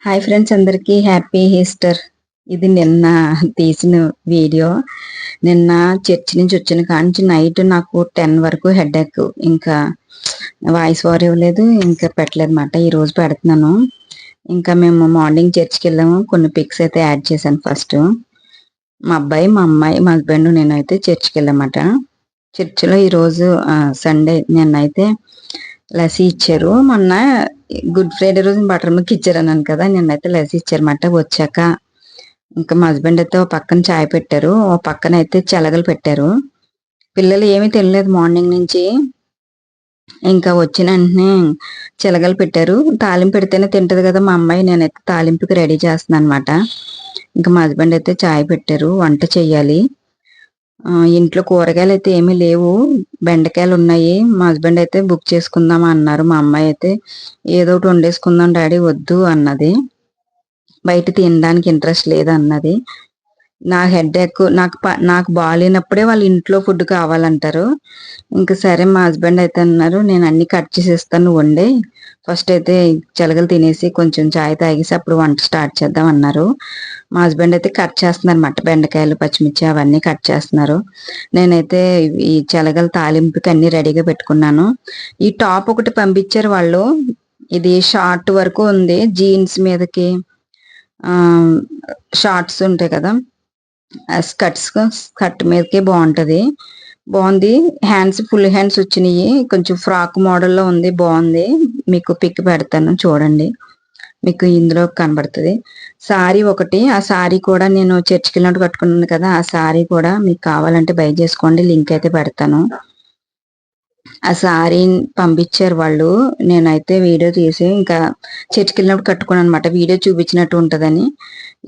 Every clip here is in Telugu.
హాయ్ ఫ్రెండ్స్, అందరికీ హ్యాపీ ఈస్టర్. ఇది నిన్న తీసిన వీడియో. నిన్న చర్చి నుంచి వచ్చిన కాంచి నైట్ నాకు 10 వరకు హెడేక్. ఇంకా వాయిస్ ఓవర్ ఇవ్వలేదు, ఇంకా పెట్టలేదు మాట. ఈరోజు పెడుతున్నాను. ఇంకా మేము మార్నింగ్ చర్చ్కి వెళ్ళాము. కొన్ని పిక్స్ అయితే యాడ్ చేశాను. ఫస్ట్ మా అబ్బాయి, మా అమ్మాయి, మా హస్బెండ్, నేనైతే చర్చ్కి వెళ్ళామాట. చర్చిలో ఈరోజు సండే. నిన్నైతే లస్సీ ఇచ్చారు. మొన్న గుడ్ ఫ్రైడే రోజు బటర్ మిల్క్ ఇచ్చారు అన్నాను కదా, నిన్నైతే లస్సీ ఇచ్చారన్నమాట. వచ్చాక ఇంకా మా హస్బెండ్ అయితే ఓ పక్కన చాయ్ పెట్టారు, ఓ పక్కన అయితే చెలగలు పెట్టారు. పిల్లలు ఏమీ తినలేదు మార్నింగ్ నుంచి. ఇంకా వచ్చిన వెంటనే చెలగలు పెట్టారు. తాలింపు పెడితేనే తింటది కదా మా అమ్మాయి. నేనైతే తాలింపుకి రెడీ చేస్తున్నాను అనమాట. ఇంకా మా హస్బెండ్ అయితే చాయ్ పెట్టారు. వంట చెయ్యాలి. ఇంట్లో కూరగాయలు అయితే ఏమీ లేవు, బెండకాయలు ఉన్నాయి. మా హస్బెండ్ అయితే బుక్ చేసుకుందాం అన్నారు. మా అమ్మాయి అయితే ఏదో ఒకటి వండేసుకుందాం డాడీ వద్దు అన్నది. బయట తినడానికి ఇంట్రెస్ట్ లేదు అన్నది. నా హెడేక్ నాకు బాగాలేనప్పుడే వాళ్ళు ఇంట్లో ఫుడ్ కావాలంటారు. ఇంకా సరే మా హస్బెండ్ అయితే అన్నారు, నేను అన్ని కట్ చేసేస్తాను, నువ్వు వండే. ఫస్ట్ అయితే చెలగలు తినేసి కొంచెం చాయ్ తాగేసి అప్పుడు వంట స్టార్ట్ చేద్దాం అన్నారు. మా హస్బెండ్ అయితే కట్ చేస్తున్నారు అన్నమాట. బెండకాయలు, పచ్చిమిర్చి అవన్నీ కట్ చేస్తున్నారు. నేనైతే ఈ చెలగలు తాలింపుకి అన్ని రెడీగా పెట్టుకున్నాను. ఈ టాప్ ఒకటి పంపించారు వాళ్ళు. ఇది షార్ట్ వరకు ఉంది. జీన్స్ మీదకి షార్ట్స్ ఉంటాయి కదా, స్కర్ట్ మీదకే బాగుంది. హ్యాండ్స్ ఫుల్ హ్యాండ్స్ వచ్చినాయి. కొంచెం ఫ్రాక్ మోడల్లో ఉంది, బాగుంది. మీకు పిక్ పెడతాను చూడండి, మీకు ఇందులో కనబడుతుంది. సారీ ఒకటి, ఆ సారీ కూడా నేను చర్చికి వెళ్ళినట్టు కట్టుకున్నాను కదా, ఆ సారీ కూడా మీకు కావాలంటే బై చేసుకోండి, లింక్ అయితే పెడతాను. ఆ సారీ పంపించారు వాళ్ళు. నేనైతే వీడియో తీసి ఇంకా చర్చికి వెళ్ళినప్పుడు కట్టుకున్నాను అనమాట, వీడియో చూపించినట్టు ఉంటుందని.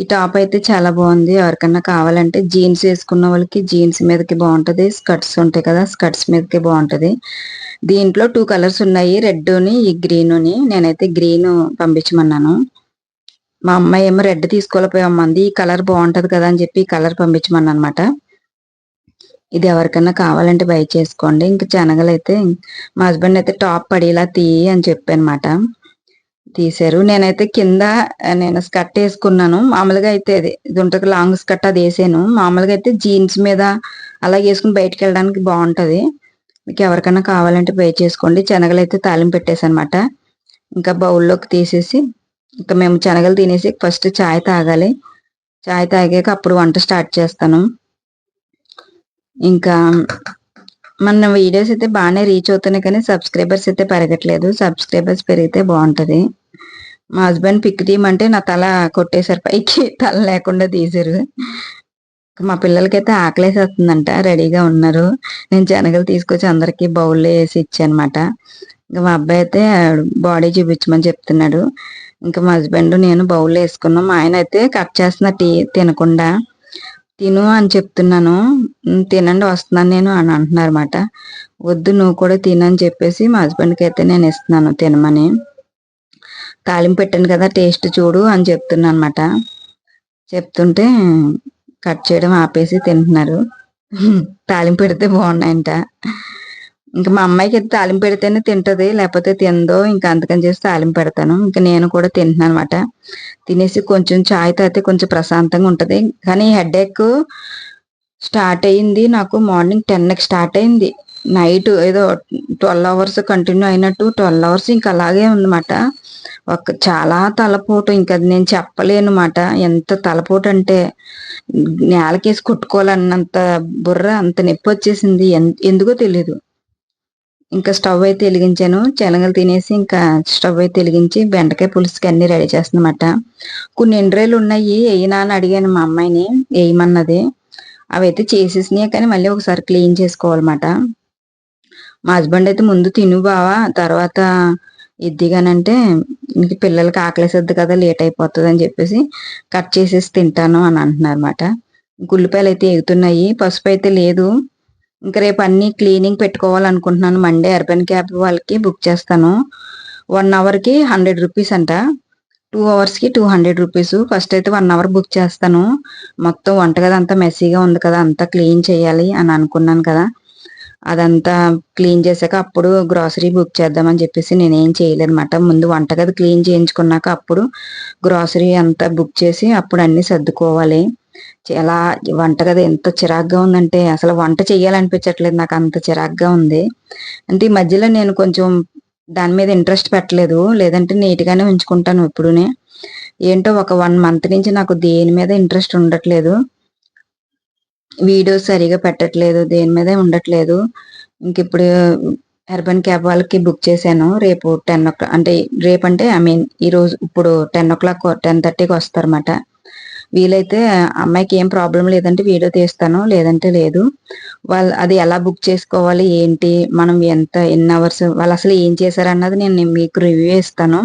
ఈ టాప్ అయితే చాలా బాగుంది. ఎవరికన్నా కావాలంటే జీన్స్ వేసుకున్న వాళ్ళకి జీన్స్ మీదకి బాగుంటది. స్కర్ట్స్ ఉంటాయి కదా, స్కర్ట్స్ మీదకి బాగుంటది. దీంట్లో 2 కలర్స్ ఉన్నాయి, రెడ్ని ఈ గ్రీన్ని. నేనైతే గ్రీన్ పంపించమన్నాను. మా అమ్మాయి ఏమో రెడ్ తీసుకోలేకపోయామంది, ఈ కలర్ బాగుంటది కదా అని చెప్పి ఈ కలర్ పంపించమన్నా అనమాట. ఇది ఎవరికన్నా కావాలంటే బై చేసుకోండి. ఇంకా శనగలు అయితే మా హస్బెండ్ అయితే టాప్ పడేలా తీయి అని చెప్పానమాట. తీశారు. నేనైతే కింద నేను స్కర్ట్ వేసుకున్నాను. మామూలుగా అయితే ఇది ఉంటుంది లాంగ్ స్కర్ట్, అది వేసాను. మామూలుగా అయితే జీన్స్ మీద అలా వేసుకుని బయటకు వెళ్ళడానికి బాగుంటది. మీకు ఎవరికైనా కావాలంటే బై చేసుకోండి. శనగలు అయితే తాలింపు పెట్టేసనమాట. ఇంకా బౌల్లోకి తీసేసి ఇంకా మేము శనగలు తినేసి ఫస్ట్ చాయ్ తాగాలి. చాయ్ తాగాక అప్పుడు వంట స్టార్ట్ చేస్తాను. ఇంకా మన వీడియోస్ అయితే బాగానే రీచ్ అవుతున్నాయి, కానీ సబ్స్క్రైబర్స్ అయితే పెరగట్లేదు. సబ్స్క్రైబర్స్ పెరిగితే బాగుంటది. మా హస్బెండ్ పిక్ తీయమంటే నా తల కొట్టేశారు, పైకి తల లేకుండా తీశారు. మా పిల్లలకైతే ఆకలేసేస్తుందంట, రెడీగా ఉన్నారు. నేను శనగలు తీసుకొచ్చి అందరికి బౌల్లో వేసి ఇచ్చానమాట. ఇంకా మా అబ్బాయి అయితే బాడీ చూపించమని చెప్తున్నాడు. ఇంకా మా హస్బెండ్ నేను బౌల్లో వేసుకున్నాం. మా ఆయన అయితే కట్ చేస్తున్న తినకుండా. తిను అని చెప్తున్నాను, తినండి వస్తున్నాను నేను అని అంటున్నారు అనమాట. వద్దు నువ్వు కూడా తినని చెప్పేసి మా హస్బెండ్కి అయితే నేను ఇస్తున్నాను తినమని. తాలింపు పెట్టాను కదా, టేస్ట్ చూడు అని చెప్తున్నా అనమాట. చెప్తుంటే కట్ చేయడం ఆపేసి తింటున్నారు. తాలింపు పెడితే బాగున్నాయంట. ఇంకా మా అమ్మాయికి అయితే తాలింపు పెడితేనే తింటది, లేకపోతే తిందో. ఇంకా అందుకని చేసి తాలింపు పెడతాను. ఇంకా నేను కూడా తింటున్నాను అనమాట. తినేసి కొంచెం చాయ్ తాగితే కొంచెం ప్రశాంతంగా ఉంటది. కానీ హెడేక్ స్టార్ట్ అయ్యింది నాకు మార్నింగ్ 10కి స్టార్ట్ అయింది. నైట్ ఏదో 12 అవర్స్ కంటిన్యూ అయినట్టు 12 అవర్స్ ఇంకా అలాగే ఉందన్నమాట. చాలా తలపోటు, ఇంకా నేను చెప్పలేను మాట. ఎంత తలపోటు అంటే నేలకేసి కొట్టుకోవాలన్నంత బుర్ర, అంత నొప్పి వచ్చేసింది. ఎందుకో తెలీదు. ఇంకా స్టవ్ అయితే వెలిగించాను. శనగలు తినేసి ఇంకా స్టవ్ అయితే వెలిగించి బెండకాయ పులుసుకి అన్ని రెడీ చేస్తున్నమాట. కొన్ని ఎండ్రాయిలు ఉన్నాయి, వేయినా అని అడిగాను మా అమ్మాయిని, వేయమన్నది. అవి అయితే చేసేసినాయి, కానీ మళ్ళీ ఒకసారి క్లీన్ చేసుకోవాలన్నమాట. మా హస్బెండ్ అయితే ముందు తిను బావా, తర్వాత ఇద్దిగానంటే ఇంక పిల్లలకి ఆకలేసద్దు కదా, లేట్ అయిపోతుంది అని చెప్పేసి కట్ చేసేసి తింటాను అని అంటున్నారు అనమాట. ఉల్లిపాయలు అయితే ఎగుతున్నాయి, పసుపు అయితే లేదు. ఇంకా రేపు అన్ని క్లీనింగ్ పెట్టుకోవాలనుకుంటున్నాను. మండే అర్బన్ క్యాబ్ వాళ్ళకి బుక్ చేస్తాను. 1 అవర్కి 100 రూపీస్ అంట, 2 అవర్స్కి 200 రూపీస్. ఫస్ట్ అయితే 1 అవర్ బుక్ చేస్తాను. మొత్తం వంటగది అంతా మెస్సీగా ఉంది కదా, అంతా క్లీన్ చేయాలి అని అనుకున్నాను కదా. అదంతా క్లీన్ చేశాక అప్పుడు గ్రాసరీ బుక్ చేద్దామని చెప్పేసి నేనేం చేయలేదన్నమాట. ముందు వంటగది క్లీన్ చేయించుకున్నాక అప్పుడు గ్రాసరీ అంతా బుక్ చేసి అప్పుడు అన్నీ సర్దుకోవాలి. చాలా వంటగది ఎంత చిరాగ్గా ఉందంటే అసలు వంట చేయాలనిపించట్లేదు, నాకు అంత చిరాగ్గా ఉంది. అంటే ఈ మధ్యలో నేను కొంచెం దాని మీద ఇంట్రెస్ట్ పెట్టలేదు, లేదంటే నీట్గానే ఉంచుకుంటాను ఎప్పుడునే. ఏంటో ఒక 1 మంత్ నుంచి నాకు దేని మీద ఇంట్రెస్ట్ ఉండట్లేదు, వీడియోస్ సరిగా పెట్టట్లేదు, దేని మీద ఉండట్లేదు. ఇంక ఇప్పుడు అర్బన్ క్యాబ్ వాళ్ళకి బుక్ చేశాను. రేపు 10 అంటే రేపంటే ఐ మీన్ ఈరోజు ఇప్పుడు 10:30కి వస్తారన్నమాట. వీలైతే అమ్మాయికి ఏం ప్రాబ్లం లేదంటే వీడియో తీస్తాను, లేదంటే లేదు. వాళ్ళు అది ఎలా బుక్ చేసుకోవాలి ఏంటి, మనం ఎన్ని అవర్స్ వాళ్ళు అసలు ఏం చేశారన్నది నేను మీకు రివ్యూ ఇస్తాను.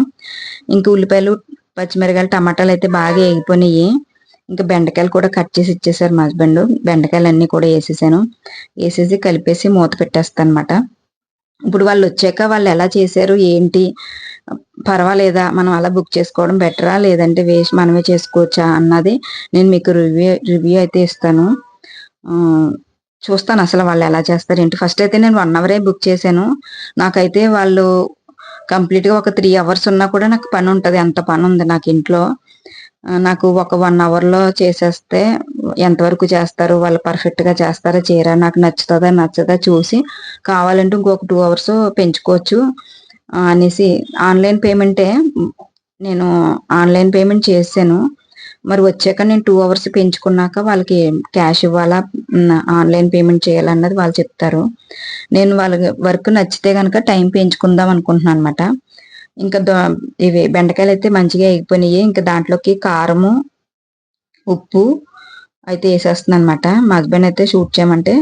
ఇంక ఉల్లిపాయలు, పచ్చిమిరకాయలు, టమాటాలు అయితే బాగా వేగిపోయినాయి. ఇంకా బెండకాయలు కూడా కట్ చేసి ఇచ్చేసారు మా హస్బెండ్. బెండకాయలు అన్నీ కూడా వేసేసాను. వేసేసి కలిపేసి మూత పెట్టేస్తాను అనమాట. ఇప్పుడు వాళ్ళు వచ్చాక వాళ్ళు ఎలా చేశారు ఏంటి, పర్వాలేదా, మనం అలా బుక్ చేసుకోవడం బెటరా లేదంటే వేస్ట్ మనమే చేసుకోవచ్చా అన్నది నేను మీకు రివ్యూ అయితే ఇస్తాను. చూస్తాను అసలు వాళ్ళు ఎలా చేస్తారు ఏంటి. ఫస్ట్ అయితే నేను 1 అవరే బుక్ చేశాను. నాకైతే వాళ్ళు కంప్లీట్గా ఒక 3 అవర్స్ ఉన్నా కూడా నాకు పని ఉంటుంది, అంత పని ఉంది నాకు ఇంట్లో. నాకు ఒక 1 అవర్లో చేసేస్తే ఎంతవరకు చేస్తారు, వాళ్ళు పర్ఫెక్ట్గా చేస్తారా చేయరా, నాకు నచ్చుతుందా నచ్చదా చూసి కావాలంటే ఇంకొక 2 అవర్స్ పెంచుకోవచ్చు అనేసి ఆన్లైన్ పేమెంటే నేను ఆన్లైన్ పేమెంట్ చేశాను. మరి వచ్చాక నేను 2 అవర్స్ పెంచుకున్నాక వాళ్ళకి క్యాష్ ఇవ్వాలా, ఆన్లైన్ పేమెంట్ చేయాలన్నది వాళ్ళు చెప్తారు. నేను వాళ్ళకి వర్క్ నచ్చితే కనుక టైం పెంచుకుందాం అనుకుంటున్నాను అనమాట. ఇంకా ఇవి బెండకాయలు అయితే మంచిగా ఎగిపోయినాయి. ఇంకా దాంట్లోకి కారము, ఉప్పు అయితే వేసేస్తున్నాను అనమాట. మా హస్బెండ్ అయితే షూట్ చేయమంటే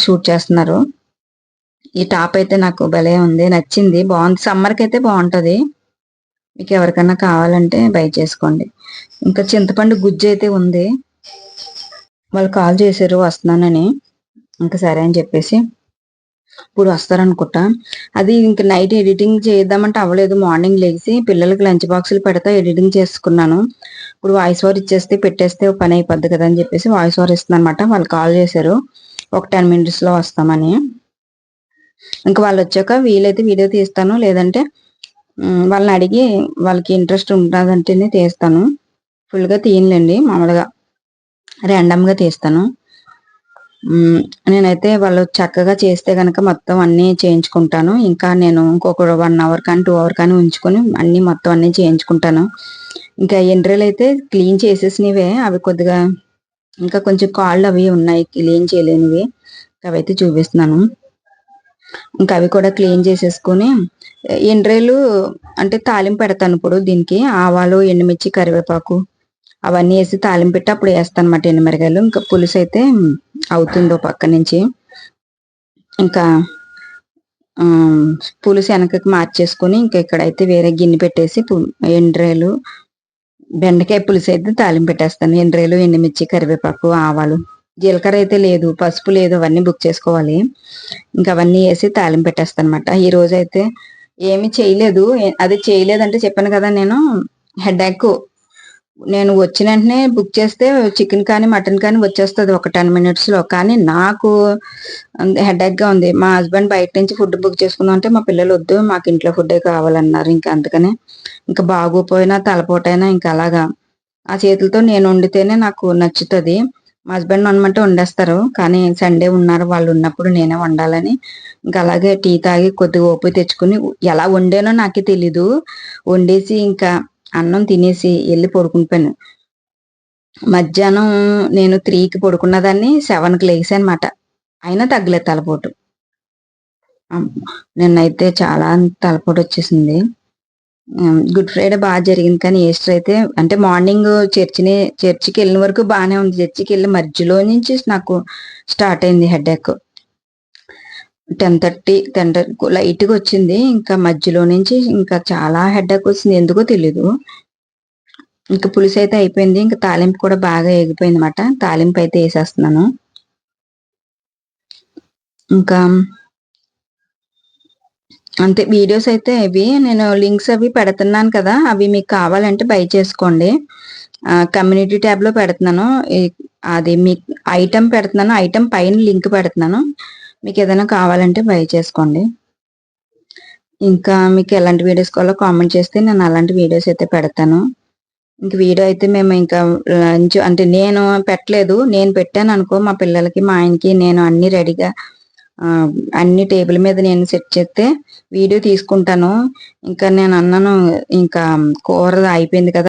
షూట్ చేస్తున్నారు. ఈ టాప్ అయితే నాకు భలే ఉంది, నచ్చింది, బాగుంది. సమ్మర్కి అయితే బాగుంటుంది. మీకు ఎవరికైనా కావాలంటే బై చేసుకోండి. ఇంకా చింతపండు గుజ్జు అయితే ఉంది. వాళ్ళు కాల్ చేశారు వస్తున్నానని, ఇంకా సరే అని చెప్పేసి ఇప్పుడు వస్తారనుకుంటా. అది ఇంక నైట్ ఎడిటింగ్ చేద్దామంటే అవ్వలేదు. మార్నింగ్ లేచి పిల్లలకి లంచ్ బాక్సులు పెడతా ఎడిటింగ్ చేసుకున్నాను. ఇప్పుడు వాయిస్ ఓవర్ ఇచ్చేస్తే పెట్టేస్తే పని అయిపోద్ది కదా అని చెప్పేసి వాయిస్ ఓవర్ ఇస్తున్నాను అనమాట. వాళ్ళు కాల్ చేశారు ఒక 10 minutesలో వస్తామని. ఇంకా వాళ్ళు వచ్చాక వీలైతే వీడియో తీస్తాను, లేదంటే వాళ్ళని అడిగి వాళ్ళకి ఇంట్రెస్ట్ ఉంటుందంటేనే తీస్తాను. ఫుల్గా తీయనులేండి, మామూలుగా ర్యాండమ్గా తీస్తాను. నేనైతే వాళ్ళు చక్కగా చేస్తే కనుక మొత్తం అన్నీ చేయించుకుంటాను. ఇంకా నేను ఇంకొక 1 అవర్ కానీ 2 అవర్ కానీ ఉంచుకొని అన్నీ మొత్తం అన్నీ చేయించుకుంటాను. ఇంకా ఎండ్రీలు అయితే క్లీన్ చేసేసినవే, అవి కొద్దిగా ఇంకా కొంచెం కాళ్ళు అవి ఉన్నాయి క్లీన్ చేయలేనివి, అవైతే చూపిస్తున్నాను. ఇంకా అవి కూడా క్లీన్ చేసేసుకొని ఎండ్రీలు అంటే తాలింపు పెడతాను. ఇప్పుడు దీనికి ఆవాలు, ఎండుమిర్చి, కరివేపాకు అవన్నీ వేసి తాలింపు పెట్టి అప్పుడు వేస్తాను అనమాట ఎండుమిరకాయలు. ఇంకా పులుసు అయితే అవుతుందో పక్క నుంచి. ఇంకా పులుసు వెనకకి మార్చేసుకొని ఇంకా ఇక్కడైతే వేరే గిన్నె పెట్టేసి ఎండ్రేలు, బెండకాయ పులుసు అయితే తాలింపు పెట్టేస్తాను. ఎండ్రేలు, ఎండుమిర్చి, కరివేపాకు, ఆవాలు, జీలకర్ర అయితే లేదు, పసుపు లేదు, అవన్నీ బుక్ చేసుకోవాలి. ఇంకా అవన్నీ వేసి తాలింపు పెట్టేస్తాను అనమాట. ఈ రోజు అయితే ఏమి చేయలేదు. అది చేయలేదంటే చెప్పాను కదా నేను హెడేక్. నేను వచ్చిన వెంటనే బుక్ చేస్తే చికెన్ కానీ మటన్ కానీ వచ్చేస్తుంది ఒక 10 minutesలో. కానీ నాకు హెడేక్గా ఉంది. మా హస్బెండ్ బయట నుంచి ఫుడ్ బుక్ చేసుకుందాం అంటే మా పిల్లలు వద్దు, మాకు ఇంట్లో ఫుడ్డే కావాలన్నారు. ఇంకా అందుకనే ఇంకా బాగోపోయినా తలపోటైనా ఇంకా అలాగా ఆ చేతులతో నేను వండితేనే నాకు నచ్చుతుంది. మా హస్బెండ్ వండమంటే వండేస్తారు, కానీ సండే ఉన్నారు, వాళ్ళు ఉన్నప్పుడు నేనే వండాలని ఇంకా అలాగే టీ తాగి కొద్దిగా ఓపిక తెచ్చుకుని ఎలా వండానో నాకే తెలీదు. వండేసి ఇంకా అన్నం తినేసి వెళ్ళి పడుకుండిపోయాను. మధ్యాహ్నం నేను 3కి పడుకున్న దాన్ని 7కి లేసాను అనమాట. అయినా తగ్గలేదు తలపోటు. నిన్నైతే చాలా తలపోటు వచ్చేసింది. గుడ్ ఫ్రైడే బాగా జరిగింది, కానీ ఈస్టర్ అయితే అంటే మార్నింగ్ చర్చికి వెళ్ళిన వరకు బాగానే ఉంది. చర్చికి వెళ్ళి మధ్యలో నుంచి నాకు స్టార్ట్ అయింది హెడేక్. 10:30 లైట్గా వచ్చింది, ఇంకా మధ్యలో నుంచి ఇంకా చాలా హెడేక్ వచ్చింది, ఎందుకో తెలీదు. ఇంకా పులుసు అయితే అయిపోయింది. ఇంకా తాలింపు కూడా బాగా ఎగిపోయింది అనమాట. తాలింపు అయితే వేసేస్తున్నాను. ఇంకా అంతే. వీడియోస్ అయితే ఇవి నేను లింక్స్ అవి పెడుతున్నాను కదా, అవి మీకు కావాలంటే బై చేసుకోండి. కమ్యూనిటీ ట్యాబ్లో పెడుతున్నాను. అది మీ ఐటెం పెడుతున్నాను. ఐటెం పైన లింక్ పెడుతున్నాను. మీకు ఏదైనా కావాలంటే బై చేసుకోండి. ఇంకా మీకు ఎలాంటి వీడియోస్ కావాలో కామెంట్ చేస్తే నేను అలాంటి వీడియోస్ అయితే పెడతాను. ఇంక వీడియో అయితే మేము ఇంకా లంచ్ అంటే నేను పెట్టలేదు. నేను పెట్టాను అనుకో మా పిల్లలకి, మా ఆయనకి నేను అన్ని రెడీగా అన్ని టేబుల్ మీద నేను సెట్ చేస్తే వీడియో తీసుకుంటాను. ఇంకా నేను అన్నాను ఇంకా కూర అయిపోయింది కదా